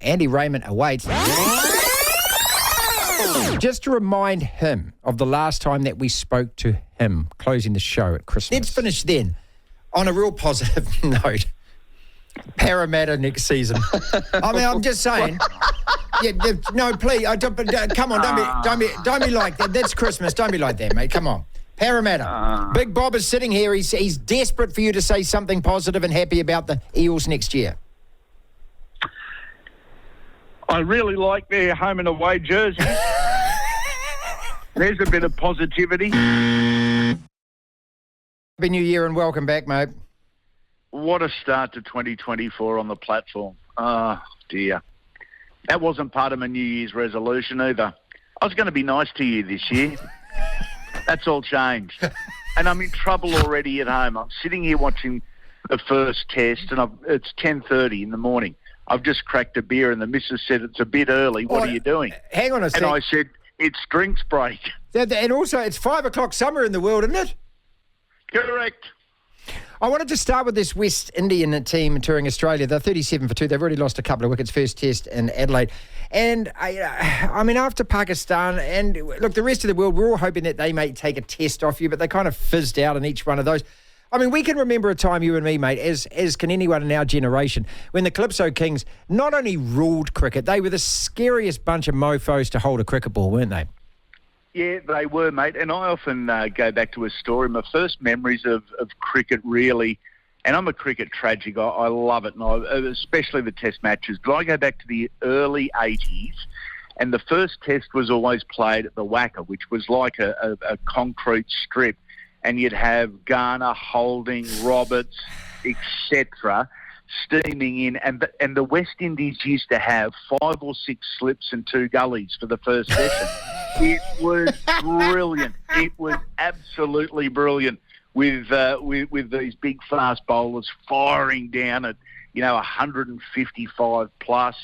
Andy Raymond awaits. Just to remind him of the last time that we spoke to him, closing the show at Christmas. Let's finish then on a real positive note. Parramatta next season. I mean, I'm just saying. Yeah, no, please. Come on, don't be like that. That's Christmas. Don't be like that, mate. Come on. Parramatta. Big Bob is sitting here. He's desperate for you to say something positive and happy about the Eels next year. I really like their home and away jerseys. There's a bit of positivity. Happy New Year and welcome back, mate. What a start to 2024 on the platform. Oh, dear. That wasn't part of my New Year's resolution either. I was going to be nice to you this year. That's all changed. And I'm in trouble already at home. I'm sitting here watching the first test, and it's 10:30 in the morning. I've just cracked a beer, and the missus said, it's a bit early. What are you doing? Hang on a sec. And I said, it's drinks break. And also, it's 5 o'clock summer in the world, isn't it? Correct. I wanted to start with this West Indian team touring Australia. They're 37 for 2. They've already lost a couple of wickets, first test in Adelaide. And, I mean, after Pakistan and, look, the rest of the world, we're all hoping that they may take a test off you, but they kind of fizzed out in each one of those. I mean, we can remember a time, you and me, mate, as can anyone in our generation, when the Calypso Kings not only ruled cricket, they were the scariest bunch of mofos to hold a cricket ball, weren't they? Yeah, they were, mate. And I often go back to a story. My first memories of cricket, really, and I'm a cricket tragic. I love it, and especially the test matches. But I go back to the early 80s, and the first test was always played at the Wacker, which was like a concrete strip. And you'd have Garner, Holding, Roberts, etc., steaming in. And the West Indies used to have 5 or 6 slips and 2 gullies for the first session. It was brilliant. It was absolutely brilliant with these big fast bowlers firing down at 155 plus.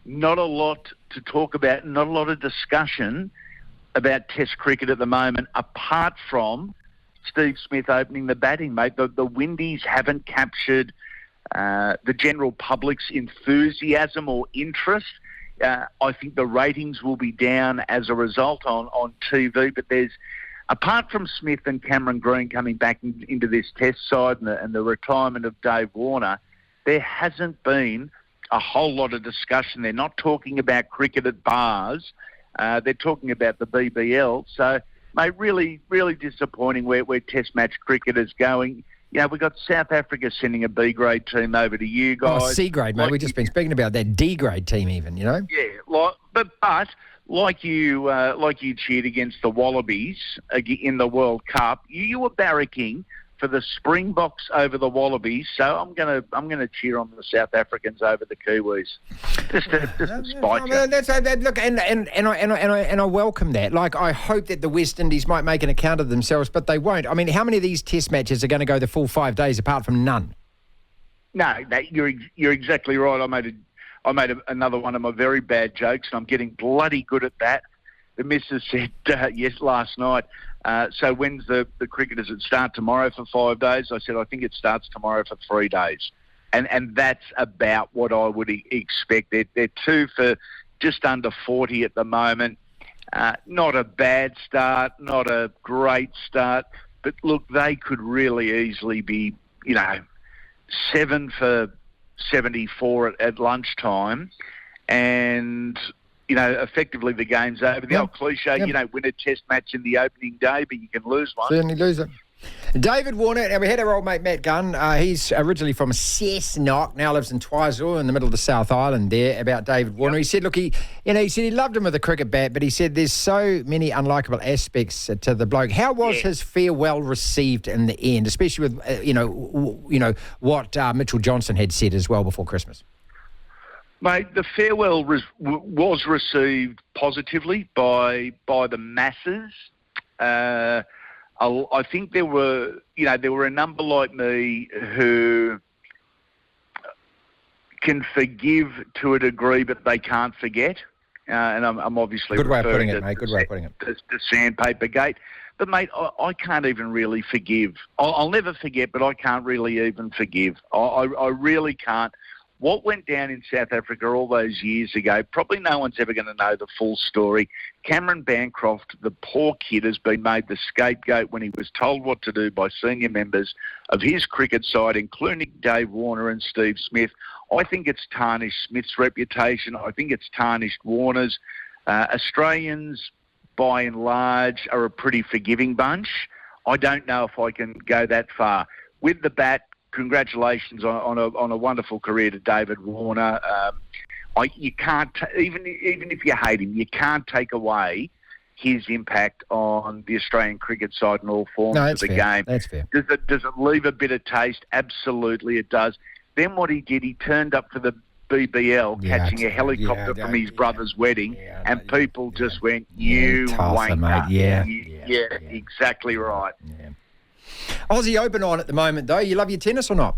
Not a lot to talk about. Not a lot of discussion about Test cricket at the moment, apart from Steve Smith opening the batting, mate. The Windies haven't captured the general public's enthusiasm or interest. I think the ratings will be down as a result on TV, but apart from Smith and Cameron Green coming back into this test side and the retirement of Dave Warner, there hasn't been a whole lot of discussion. They're not talking about cricket at bars. They're talking about the BBL. So, mate, really, really disappointing where Test match cricket is going. We've got South Africa sending a B-grade team over to you guys. Oh, C-grade, mate. We've just been speaking about that D-grade team even, Yeah, but like you cheered against the Wallabies in the World Cup, you were barracking for the Springboks over the Wallabies, so I'm gonna cheer on the South Africans over the Kiwis. Just to spite you. Look, and I welcome that. Like, I hope that the West Indies might make an account of themselves, but they won't. I mean, how many of these Test matches are going to go the full 5 days apart from none? No, you're exactly right. I made another one of my very bad jokes, and I'm getting bloody good at that. The missus said yes last night. So when's the cricket? Does it start tomorrow for 5 days? I said, I think it starts tomorrow for 3 days. And that's about what I would expect. They're 2 for just under 40 at the moment. Not a bad start, not a great start. But look, they could really easily be, 7 for 74 at lunchtime. And effectively the game's over. The old cliche, you don't win a test match in the opening day, but you can lose one. Certainly lose it. David Warner, and we had our old mate Matt Gunn. He's originally from Cessnock, now lives in Twizel in the middle of the South Island there, about David Warner. He said, look, he said he loved him with a cricket bat, but he said there's so many unlikable aspects to the bloke. How was his farewell received in the end, especially with, what Mitchell Johnson had said as well before Christmas? Mate, the farewell was received positively by the masses. I think there were a number like me who can forgive to a degree, but they can't forget. And I'm obviously good way of putting it, mate. Good way of putting it. The sandpaper gate. But mate, I can't even really forgive. I'll never forget, but I can't really even forgive. I really can't. What went down in South Africa all those years ago, probably no one's ever going to know the full story. Cameron Bancroft, the poor kid, has been made the scapegoat when he was told what to do by senior members of his cricket side, including Dave Warner and Steve Smith. I think it's tarnished Smith's reputation. I think it's tarnished Warner's. Australians, by and large, are a pretty forgiving bunch. I don't know if I can go that far. With the bat, congratulations on a wonderful career to David Warner. You can't, even if you hate him, you can't take away his impact on the Australian cricket side and all forms of the game. That's fair. Does it leave a bitter taste? Absolutely it does. Then what he did, he turned up for the BBL, catching a helicopter from his brother's wedding, and people just went, "You wanker." Mate. Yeah, exactly right. Yeah. Aussie Open on at the moment, though. You love your tennis or not?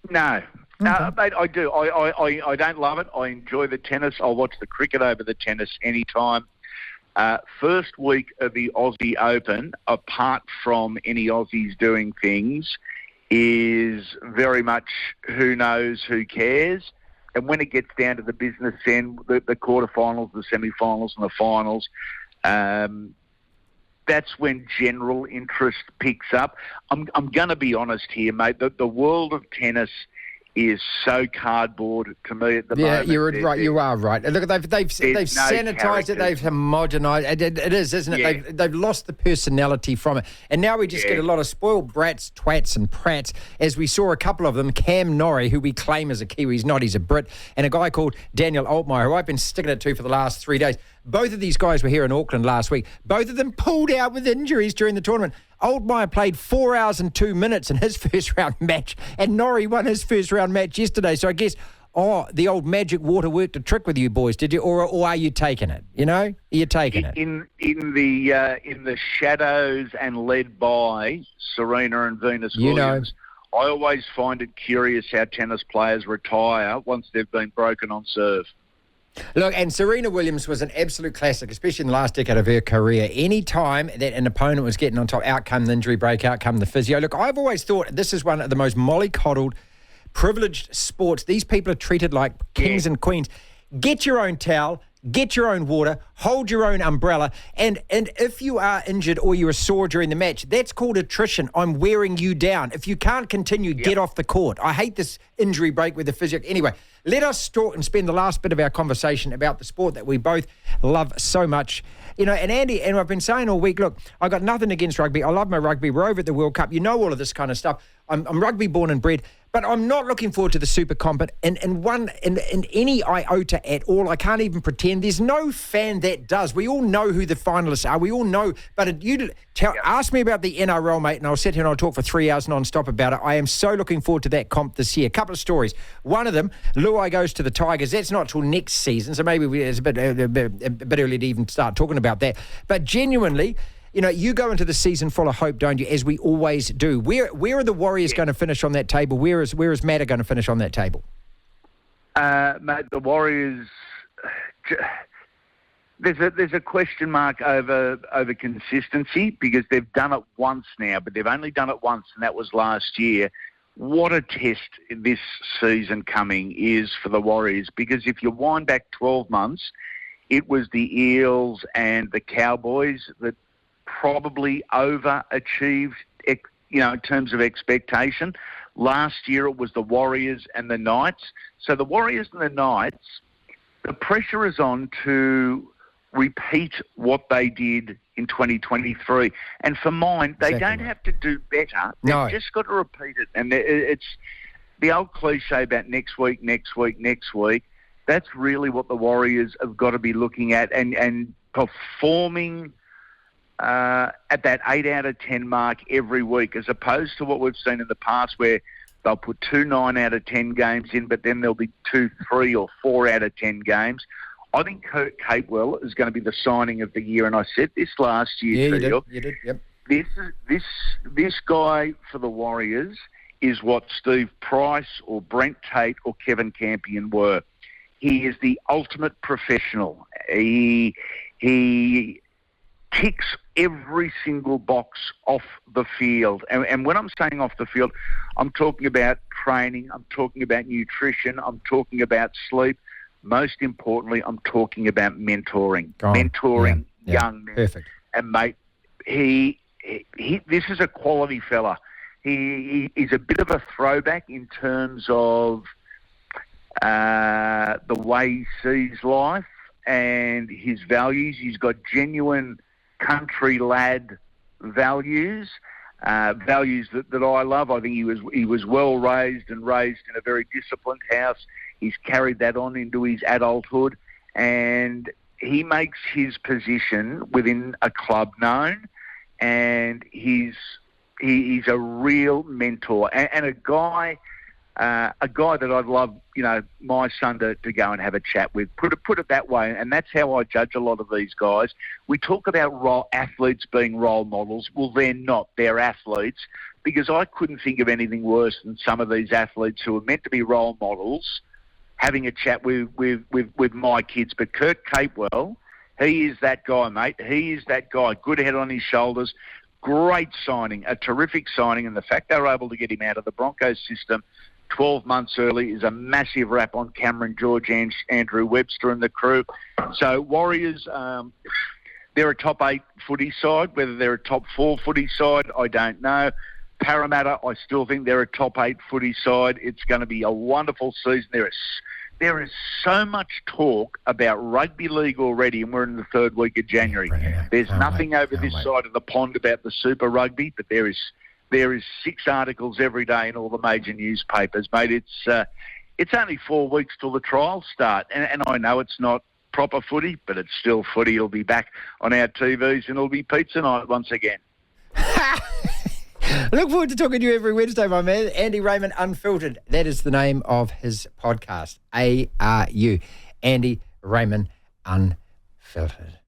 No, mate, I do. I don't love it. I enjoy the tennis. I'll watch the cricket over the tennis anytime. First week of the Aussie Open, apart from any Aussies doing things, is very much who knows, who cares. And when it gets down to the business end, the quarterfinals, the semi-finals and the finals, that's when general interest picks up. I'm going to be honest here, mate. The world of tennis is so cardboard to me at the moment. Yeah, you're right. You are right. Look, they've sanitised it. They've homogenised it. It is, isn't it? Yeah. They've lost the personality from it, and now we just get a lot of spoiled brats, twats, and prats. As we saw a couple of them, Cam Norrie, who we claim is a Kiwi, he's not. He's a Brit, and a guy called Daniel Altmaier, who I've been sticking it to for the last 3 days. Both of these guys were here in Auckland last week. Both of them pulled out with injuries during the tournament. Altmaier played 4 hours and 2 minutes in his first round match, and Norrie won his first round match yesterday. So I guess, the old magic water worked a trick with you boys, did you? Or are you taking it? You know, are you taking it? In the shadows and led by Serena and Venus Williams. I always find it curious how tennis players retire once they've been broken on serve. Look, and Serena Williams was an absolute classic, especially in the last decade of her career. Any time that an opponent was getting on top, out come the injury break, out come the physio. Look, I've always thought this is one of the most mollycoddled, privileged sports. These people are treated like kings and queens. Get your own towel, get your own water, hold your own umbrella, and if you are injured or you are sore during the match, that's called attrition. I'm wearing you down. If you can't continue, get off the court. I hate this injury break with the physio. Anyway, let us talk and spend the last bit of our conversation about the sport that we both love so much. And Andy, and I've been saying all week, look, I got nothing against rugby. I love my rugby. We're over at the World Cup. You know all of this kind of stuff. I'm rugby born and bred, but I'm not looking forward to the Super Comp in any iota at all. I can't even pretend. There's no fan that does. We all know who the finalists are. We all know. But ask me about the NRL, mate, and I'll sit here and I'll talk for 3 hours non-stop about it. I am so looking forward to that comp this year. A couple of stories. One of them, Luai goes to the Tigers. That's not till next season, so maybe it's a bit early to even start talking about that. But genuinely, you go into the season full of hope, don't you, as we always do. Where are the Warriors going to finish on that table? Where is Matter going to finish on that table? Mate, the Warriors... There's a question mark over consistency because they've done it once now, but they've only done it once, and that was last year. What a test this season coming is for the Warriors, because if you wind back 12 months, it was the Eels and the Cowboys that probably overachieved, in terms of expectation. Last year it was the Warriors and the Knights. So the Warriors and the Knights, the pressure is on to repeat what they did in 2023. And for mine, they don't have to do better. They've just got to repeat it. And it's the old cliche about next week. That's really what the Warriors have got to be looking at and performing at that 8 out of 10 mark every week, as opposed to what we've seen in the past where they'll put 2 9 out of 10 games in, but then there'll be 2, 3 or 4 out of 10 games. I think Kurt Capewell is going to be the signing of the year, and I said this last year. Yeah, you did. Yep. This guy for the Warriors is what Steve Price or Brent Tate or Kevin Campion were. He is the ultimate professional. He ticks every single box off the field. And when I'm saying off the field, I'm talking about training, I'm talking about nutrition, I'm talking about sleep. Most importantly, I'm talking about mentoring. Young men. Perfect. And, mate, this is a quality fella. He's a bit of a throwback in terms of the way he sees life and his values. He's got genuine country lad values, values that I love. I think he was well raised and raised in a very disciplined house. He's carried that on into his adulthood, and he makes his position within a club known, and he's a real mentor and a guy that I'd love, my son to go and have a chat with. Put it that way, and that's how I judge a lot of these guys. We talk about athletes being role models. Well, they're not. They're athletes, because I couldn't think of anything worse than some of these athletes who are meant to be role models having a chat with my kids. But Kurt Capewell, he is that guy, mate. He is that guy. Good head on his shoulders. Great signing, a terrific signing, and the fact they were able to get him out of the Broncos system 12 months early is a massive rap on Cameron George, Andrew Webster and the crew. So Warriors, they're a top 8 footy side. Whether they're a top 4 footy side, I don't know. Parramatta, I still think they're a top 8 footy side. It's going to be a wonderful season. There is so much talk about rugby league already, and we're in the 3rd week of January. There's nothing over this side of the pond about the Super Rugby, but there is 6 articles every day in all the major newspapers, mate. It's only 4 weeks till the trials start, and I know it's not proper footy, but it's still footy. It'll be back on our TVs, and it'll be pizza night once again. Look forward to talking to you every Wednesday, my man. Andy Raymond Unfiltered. That is the name of his podcast. ARU. Andy Raymond Unfiltered.